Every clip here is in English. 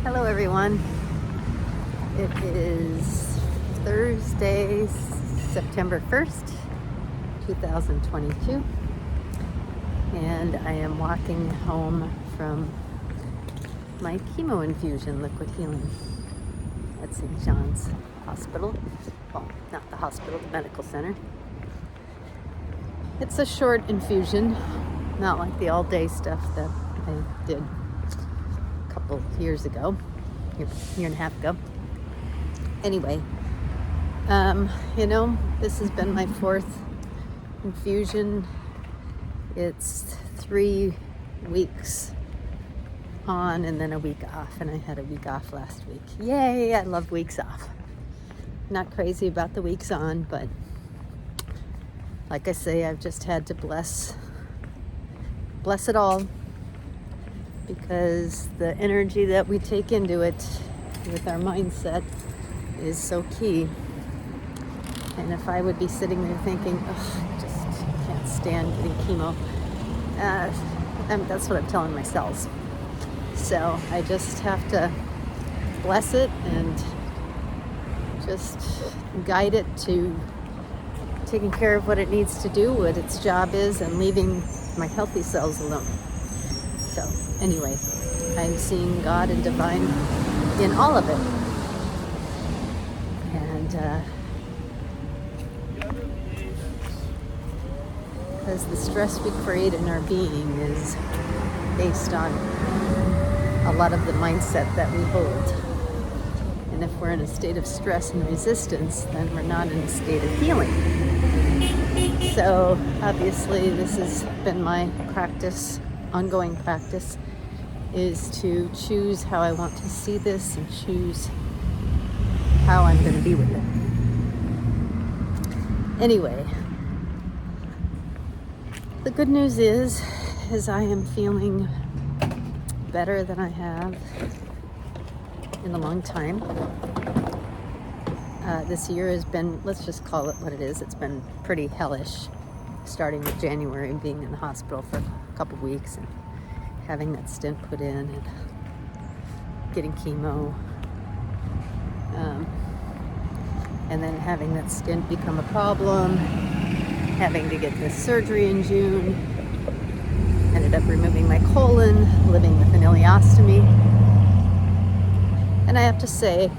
Hello everyone. It is Thursday, September 1st, 2022, and I am walking home from my chemo infusion, liquid healing, at St. John's Hospital. Well, not the hospital, the medical center. It's a short infusion, not like the all-day stuff that I did a couple years ago, year and a half ago. Anyway, this has been my fourth infusion. It's 3 weeks on and then a week off, and I had a week off last week. Yay, I love weeks off. Not crazy about the weeks on, but like I say, I've just had to bless it all, because the energy that we take into it with our mindset is so key. And if I would be sitting there thinking, I just can't stand getting chemo, that's what I'm telling my cells. So I just have to bless it and just guide it to taking care of what it needs to do, what its job is, and leaving my healthy cells alone. So anyway, I'm seeing God and divine in all of it. And because the stress we create in our being is based on a lot of the mindset that we hold. And if we're in a state of stress and resistance, then we're not in a state of healing. So obviously this has been my practice, ongoing practice, is to choose how I want to see this and choose how I'm going to be with it. Anyway, the good news is I am feeling better than I have in a long time. This year has been, let's just call it what it is, it's been pretty hellish, starting with January and being in the hospital for a couple weeks and having that stent put in and getting chemo, and then having that stent become a problem, having to get this surgery in June, ended up removing my colon, living with an ileostomy. And I have to say,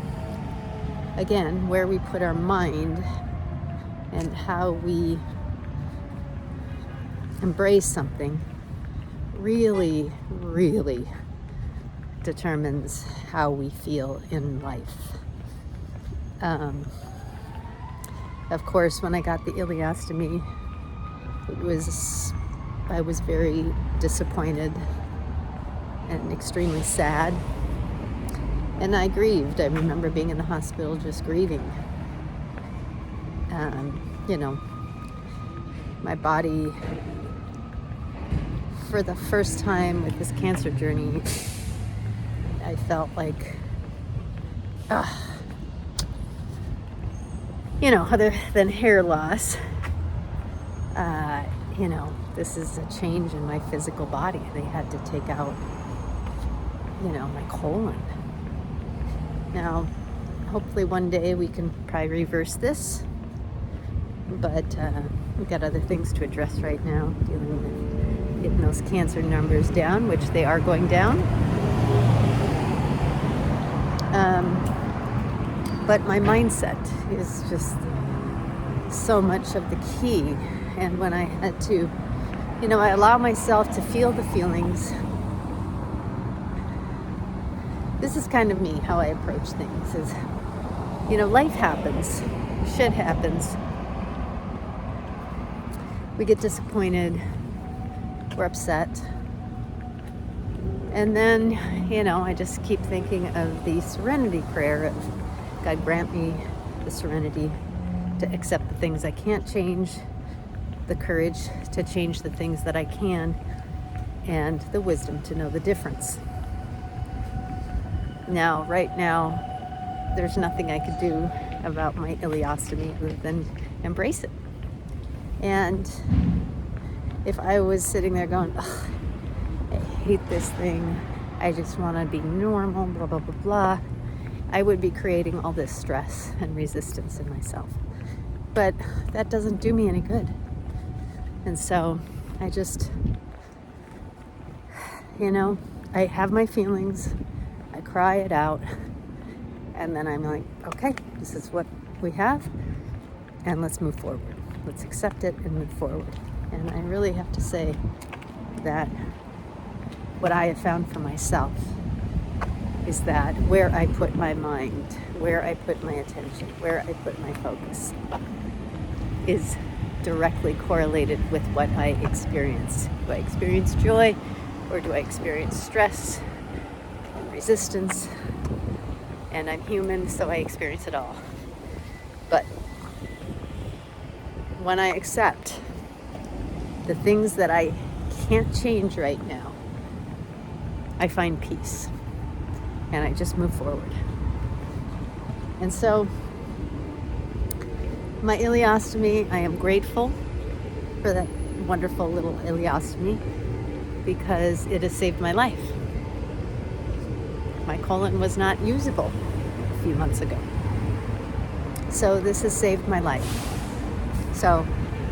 again, where we put our mind and how we embrace something really, really determines how we feel in life. Of course, when I got the ileostomy, I was very disappointed and extremely sad. And I grieved. I remember being in the hospital just grieving. My body, for the first time with this cancer journey, I felt like, other than hair loss, this is a change in my physical body. They had to take out, my colon. Now, hopefully one day we can probably reverse this, but we've got other things to address right now, dealing with getting those cancer numbers down, which they are going down. But my mindset is just so much of the key. And when I had to, I allow myself to feel the feelings. This is kind of me, how I approach things is, life happens, shit happens. We get disappointed, we're upset. And then, I just keep thinking of the serenity prayer of God grant me the serenity to accept the things I can't change, the courage to change the things that I can, and the wisdom to know the difference. Now, right now, there's nothing I could do about my ileostomy other than embrace it. And if I was sitting there going, I hate this thing, I just want to be normal, blah, blah, blah, blah, I would be creating all this stress and resistance in myself. But that doesn't do me any good. And so I just, I have my feelings, I cry it out, and then I'm like, okay, this is what we have, and let's move forward. Let's accept it and move forward. And I really have to say that what I have found for myself is that where I put my mind, where I put my attention, where I put my focus is directly correlated with what I experience. Do I experience joy, or do I experience stress and resistance? And I'm human, so I experience it all. But when I accept the things that I can't change right now, I find peace, and I just move forward. And so my ileostomy, I am grateful for that wonderful little ileostomy because it has saved my life. My colon was not usable a few months ago. So this has saved my life. So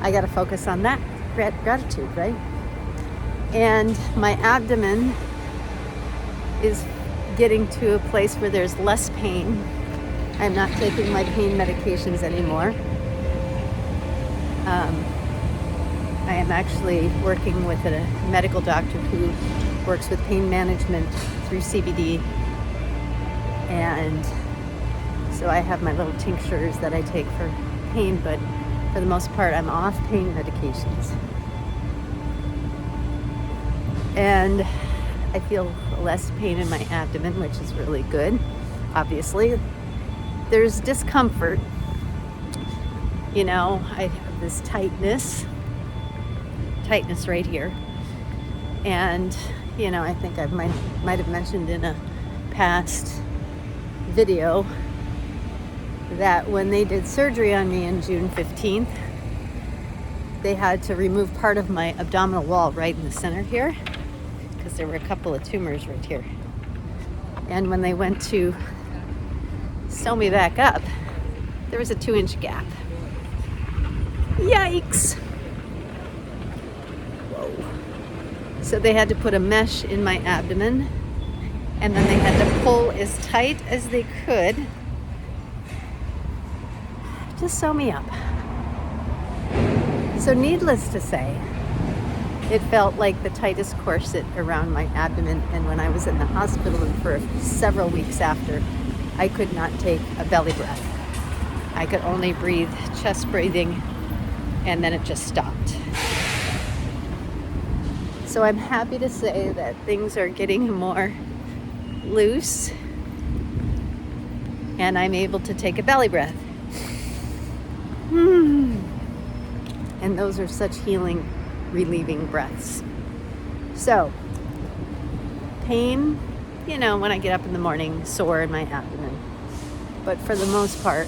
I got to focus on that gratitude, right? And my abdomen is getting to a place where there's less pain. I'm not taking my pain medications anymore. I am actually working with a medical doctor who works with pain management through CBD. And so I have my little tinctures that I take for pain, but for the most part, I'm off pain medications. And I feel less pain in my abdomen, which is really good. Obviously, there's discomfort. I have this tightness right here. And, I think I might have mentioned in a past video that when they did surgery on me on June 15th, they had to remove part of my abdominal wall right in the center here because there were a couple of tumors right here. And when they went to sew me back up, there was a 2-inch gap. Yikes! Whoa. So they had to put a mesh in my abdomen, and then they had to pull as tight as they could to sew me up. So needless to say, it felt like the tightest corset around my abdomen, and when I was in the hospital and for several weeks after, I could not take a belly breath. I could only breathe chest breathing, and then it just stopped. So I'm happy to say that things are getting more loose, and I'm able to take a belly breath. And those are such healing, relieving breaths. So, pain, when I get up in the morning, sore in my abdomen. But for the most part,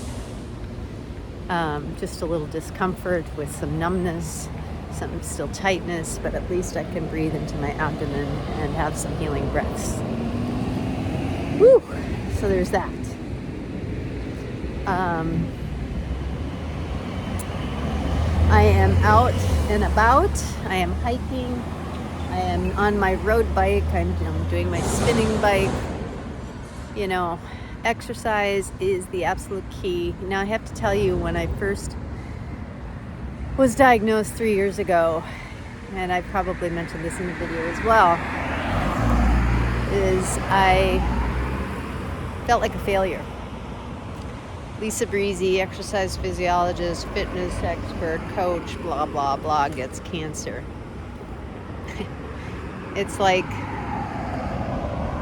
just a little discomfort with some numbness, some still tightness, but at least I can breathe into my abdomen and have some healing breaths. Woo! So there's that. I am out and about. I am hiking. I am on my road bike. I'm doing my spinning bike. Exercise is the absolute key. Now, I have to tell you, when I first was diagnosed 3 years ago, and I probably mentioned this in the video as well, is I felt like a failure. Lisa Breezy, exercise physiologist, fitness expert, coach, blah, blah, blah, gets cancer. It's like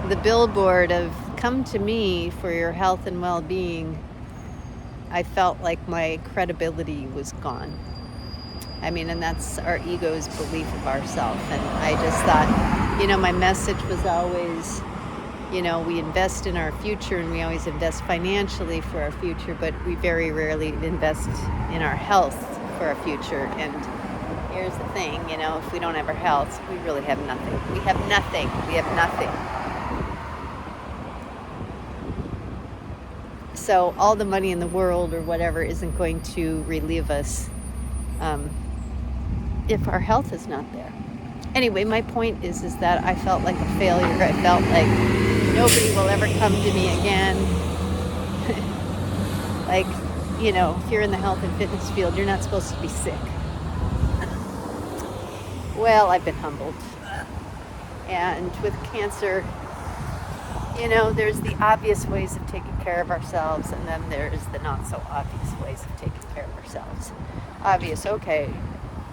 the billboard of come to me for your health and well-being. I felt like my credibility was gone. And that's our ego's belief of ourselves. And I just thought, my message was always, we invest in our future, and we always invest financially for our future, but we very rarely invest in our health for our future. And here's the thing, if we don't have our health, we really have nothing. We have nothing. So all the money in the world or whatever isn't going to relieve us if our health is not there. Anyway, my point is that I felt like a failure. I felt like nobody will ever come to me again. Like, if you're in the health and fitness field, you're not supposed to be sick. Well, I've been humbled. And with cancer, there's the obvious ways of taking care of ourselves, and then there's the not so obvious ways of taking care of ourselves. Obvious, okay,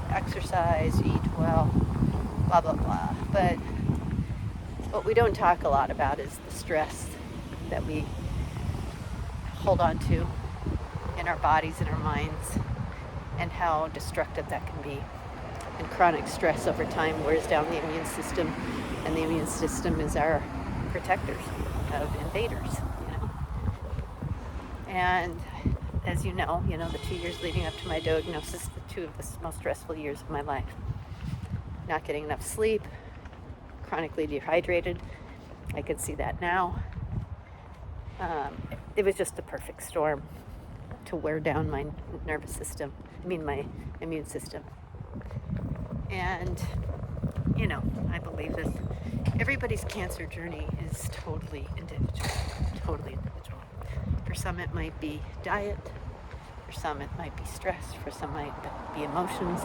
exercise, eat well, blah, blah, blah. But what we don't talk a lot about is the stress that we hold on to in our bodies and our minds, and how destructive that can be. And chronic stress over time wears down the immune system, and the immune system is our protectors of invaders, And as you know, the 2 years leading up to my diagnosis, the two of the most stressful years of my life. Not getting enough sleep, chronically dehydrated. I could see that now. It was just the perfect storm to wear down my nervous system. My immune system. And, I believe that everybody's cancer journey is totally individual. For some, it might be diet. For some, it might be stress. For some, it might be emotions.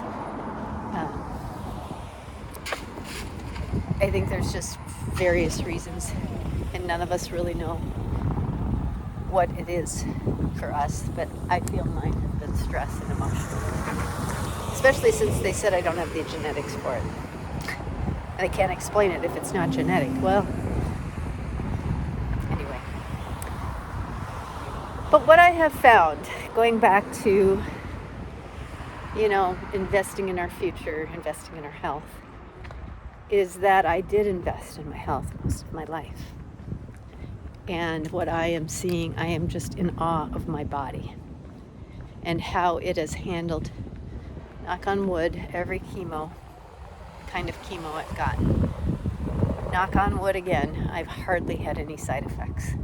I think there's just various reasons, and none of us really know what it is for us, but I feel mine has been stress and emotion. Especially since they said I don't have the genetics for it. And I can't explain it if it's not genetic. Well, anyway. But what I have found, going back to, investing in our future, investing in our health, is that I did invest in my health most of my life. And what I am seeing, I am just in awe of my body and how it has handled, knock on wood, every kind of chemo I've gotten. Knock on wood again, I've hardly had any side effects.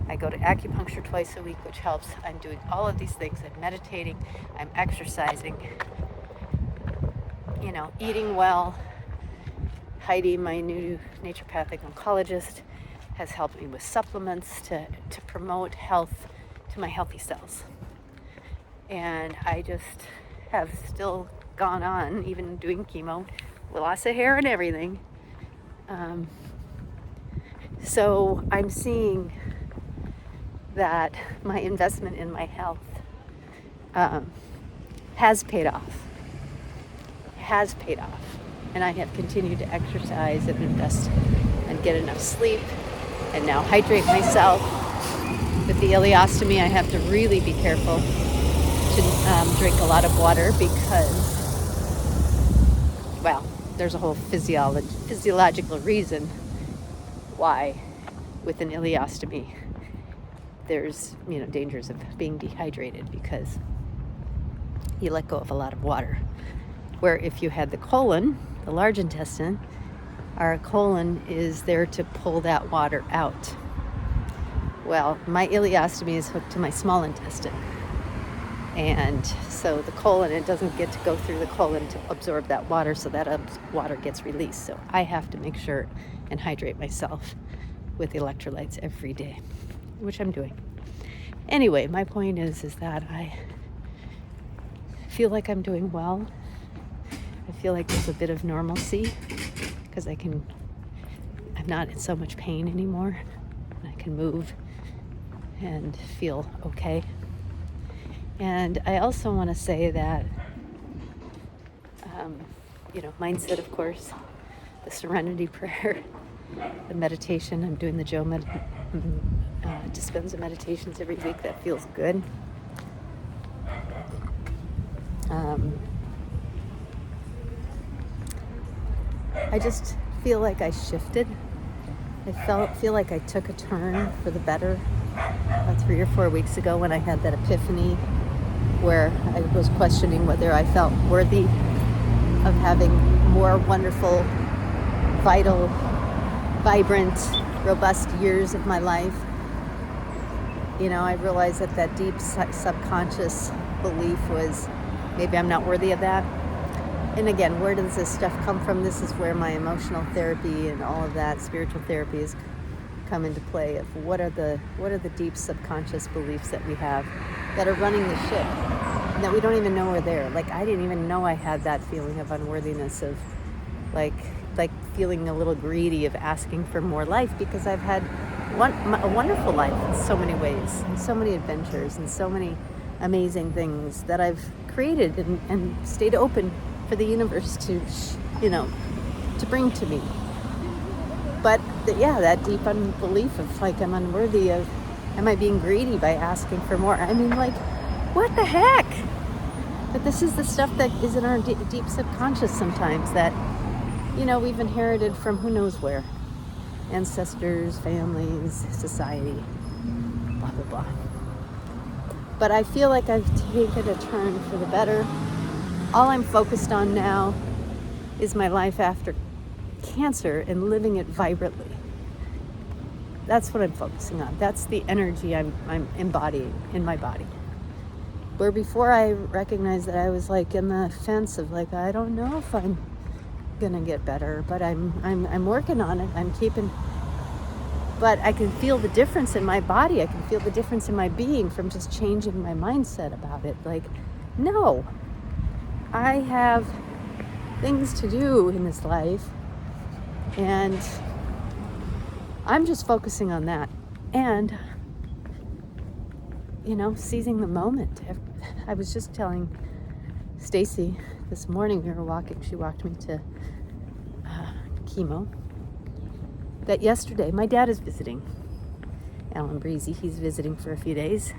I go to acupuncture twice a week, which helps. I'm doing all of these things. I'm meditating, I'm exercising, eating well. Heidi, my new naturopathic oncologist, has helped me with supplements to promote health to my healthy cells. And I just have still gone on, even doing chemo, loss of hair and everything. So I'm seeing that my investment in my health has paid off. And I have continued to exercise and invest and get enough sleep and now hydrate myself. With the ileostomy, I have to really be careful to drink a lot of water because, there's a whole physiological reason why with an ileostomy there's, dangers of being dehydrated because you let go of a lot of water. Where if you had the colon, the large intestine, our colon is there to pull that water out. Well, my ileostomy is hooked to my small intestine. And so the colon, it doesn't get to go through the colon to absorb that water, so that water gets released. So I have to make sure and hydrate myself with electrolytes every day, which I'm doing. Anyway, my point is that I feel like I'm doing well. I feel like there's a bit of normalcy because I'm not in so much pain anymore. I can move and feel okay. And I also want to say that, mindset, of course, the serenity prayer, the meditation. I'm doing the Joe Dispenza meditations every week. That feels good. I just feel like I shifted. I feel like I took a turn for the better 3 or 4 weeks ago when I had that epiphany where I was questioning whether I felt worthy of having more wonderful, vital, vibrant, robust years of my life. I realized that that deep subconscious belief was maybe I'm not worthy of that. And again, where does this stuff come from? This is where my emotional therapy and all of that spiritual therapy has come into play, of what are the deep subconscious beliefs that we have that are running the ship and that we don't even know are there. Like, I didn't even know I had that feeling of unworthiness, of like feeling a little greedy, of asking for more life, because I've had a wonderful life in so many ways, and so many adventures, and so many amazing things that I've created and stayed open for the universe to bring to me. But that deep unbelief of like, I'm unworthy of, am I being greedy by asking for more? I mean, like, what the heck? But this is the stuff that is in our deep subconscious sometimes, that we've inherited from who knows where. Ancestors, families, society, blah, blah, blah. But I feel like I've taken a turn for the better. All I'm focused on now is my life after cancer and living it vibrantly. That's what I'm focusing on. That's the energy I'm embodying in my body. Where before I recognized that I was like in the fence of like, I don't know if I'm gonna get better, but I'm working on it. But I can feel the difference in my body. I can feel the difference in my being from just changing my mindset about it. Like, no, I have things to do in this life, and I'm just focusing on that. And, seizing the moment. I was just telling Stacy this morning, we were walking, she walked me to chemo, that yesterday my dad is visiting. Alan Breezy, he's visiting for a few days,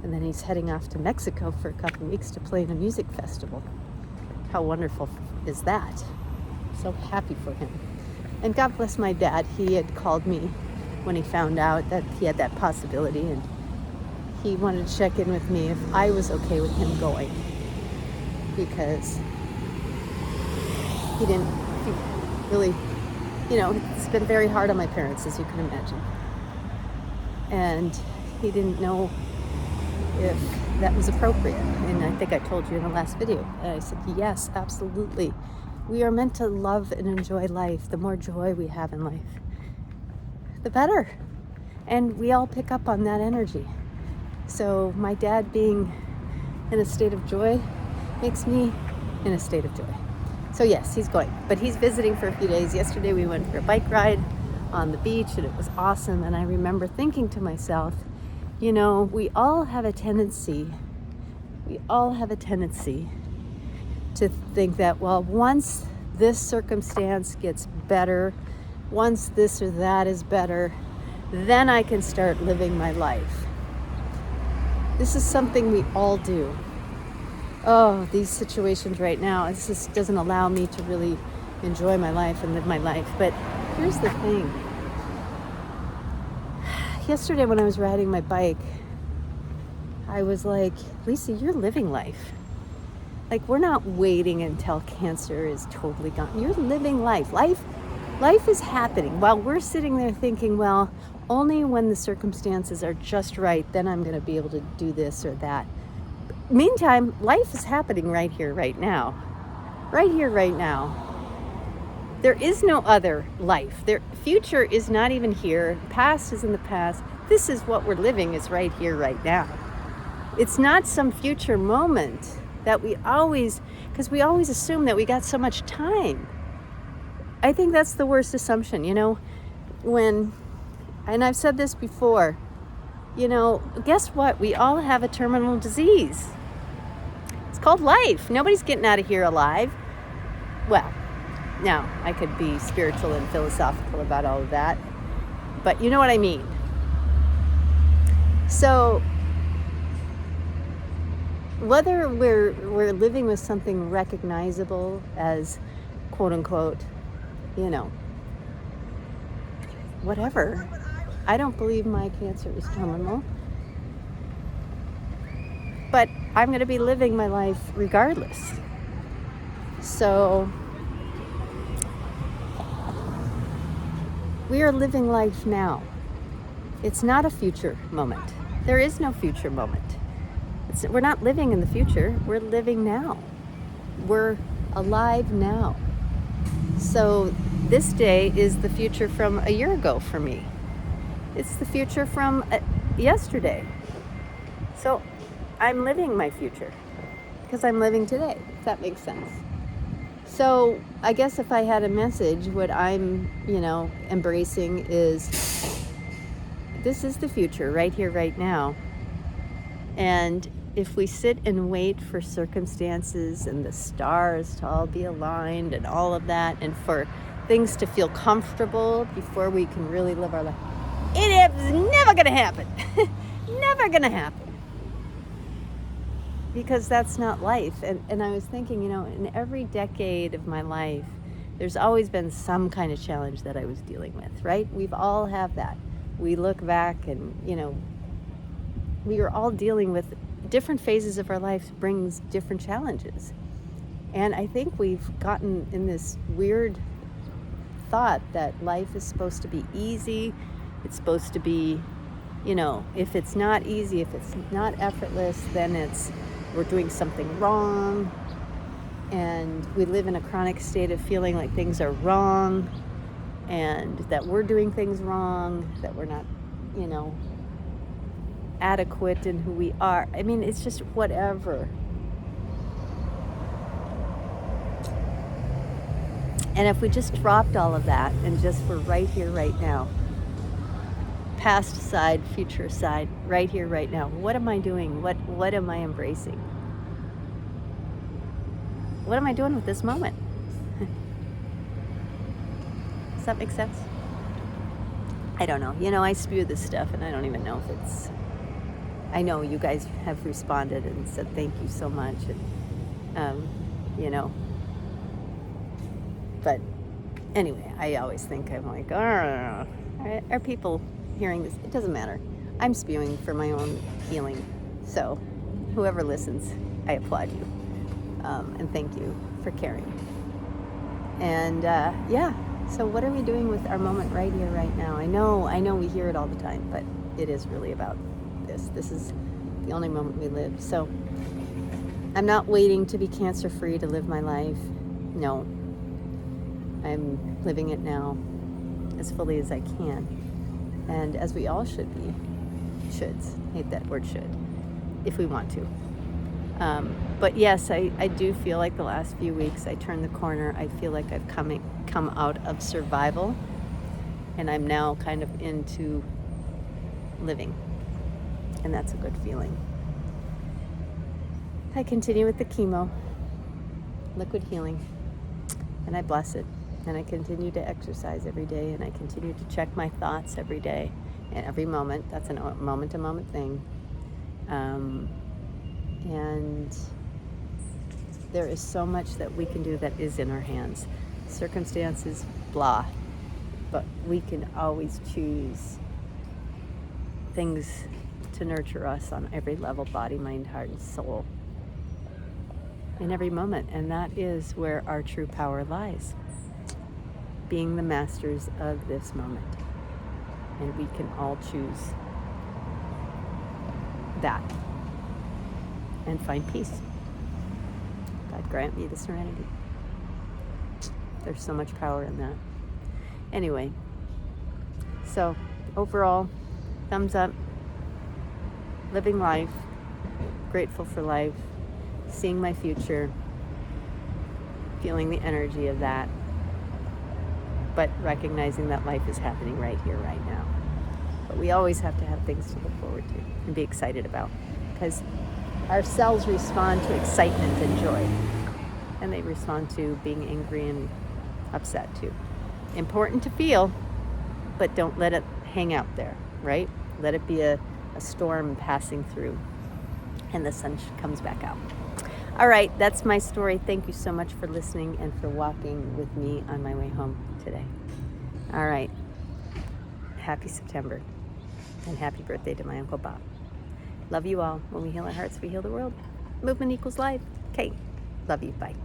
and then he's heading off to Mexico for a couple of weeks to play in a music festival. How wonderful is that? So happy for him. And God bless my dad. He had called me when he found out that he had that possibility, and he wanted to check in with me if I was okay with him going, because he really, it's been very hard on my parents, as you can imagine. And he didn't know if that was appropriate. And I think I told you in the last video. And I said, yes, absolutely. We are meant to love and enjoy life. The more joy we have in life, the better. And we all pick up on that energy. So my dad being in a state of joy makes me in a state of joy. So yes, he's going, but he's visiting for a few days. Yesterday we went for a bike ride on the beach, and it was awesome. And I remember thinking to myself, we all have a tendency to think that, well, once this circumstance gets better, once this or that is better, then I can start living my life. This is something we all do. Oh, these situations right now, it just doesn't allow me to really enjoy my life and live my life. But here's the thing. Yesterday when I was riding my bike, I was like, Lisa, you're living life. Like, we're not waiting until cancer is totally gone. You're living life. Life is happening while we're sitting there thinking, well, only when the circumstances are just right, then I'm going to be able to do this or that. Meantime, life is happening right here, right now. Right here, right now. There is no other life. Their future is not even here. Past is in the past. This is what we're living, is right here, right now. It's not some future moment that because we always assume that we got so much time. I think that's the worst assumption, and I've said this before, guess what? We all have a terminal disease. It's called life. Nobody's getting out of here alive. Well, now I could be spiritual and philosophical about all of that, but you know what I mean. So whether we're living with something recognizable as quote unquote, whatever. I don't believe my cancer is terminal, but I'm going to be living my life regardless. So we are living life now. It's not a future moment. There is no future moment. We're not living in the future. We're living now. We're alive now. So this day is the future from a year ago for me. It's the future from yesterday. So I'm living my future because I'm living today, if that makes sense. So I guess if I had a message, what I'm, embracing is this is the future right here, right now. And if we sit and wait for circumstances and the stars to all be aligned and all of that, and for things to feel comfortable before we can really live our life, it is never going to happen. Never going to happen. Because that's not life. And I was thinking, in every decade of my life, there's always been some kind of challenge that I was dealing with, right? We've all have that. We look back and, we are all dealing with different phases of our life brings different challenges. And I think we've gotten in this weird thought that life is supposed to be easy. It's supposed to be, if it's not easy, if it's not effortless, then we're doing something wrong. And we live in a chronic state of feeling like things are wrong and that we're doing things wrong, that we're not, adequate in who we are. I mean, it's just whatever. And if we just dropped all of that and just were right here, right now, past aside, future aside, right here, right now, what am I doing? What am I embracing? What am I doing with this moment? Does that make sense? I don't know. I spew this stuff and I don't even know if it's... I know you guys have responded and said thank you so much. And, But anyway, I always think I'm like, are people hearing this? It doesn't matter. I'm spewing for my own healing. So whoever listens, I applaud you. And thank you for caring. And so what are we doing with our moment right here, right now? I know we hear it all the time, but it is really about this. This is the only moment we live. So I'm not waiting to be cancer-free to live my life. No. I'm living it now as fully as I can. And as we all should be. Shoulds. Hate that word should. If we want to. But yes, I do feel like the last few weeks I turned the corner. I feel like I've come out of survival. And I'm now kind of into living. And that's a good feeling. I continue with the chemo, liquid healing, and I bless it. And I continue to exercise every day, and I continue to check my thoughts every day and every moment. That's a moment-to-moment thing. And there is so much that we can do that is in our hands. Circumstances, blah. But we can always choose things to nurture us on every level, body, mind, heart, and soul. In every moment. And that is where our true power lies. Being the masters of this moment. And we can all choose that and find peace. God grant me the serenity. There's so much power in that. Anyway, so overall, thumbs up. Living life, grateful for life, seeing my future, feeling the energy of that, but recognizing that life is happening right here, right now. But we always have to have things to look forward to and be excited about, because our cells respond to excitement and joy, and they respond to being angry and upset too. Important to feel, but don't let it hang out there, right? Let it be a storm passing through, and the sun comes back out. All right, that's my story. Thank you so much for listening and for walking with me on my way home today. All right, happy September, and happy birthday to my Uncle Bob. Love you all. When we heal our hearts, we heal the world. Movement equals life. Okay, love you. Bye.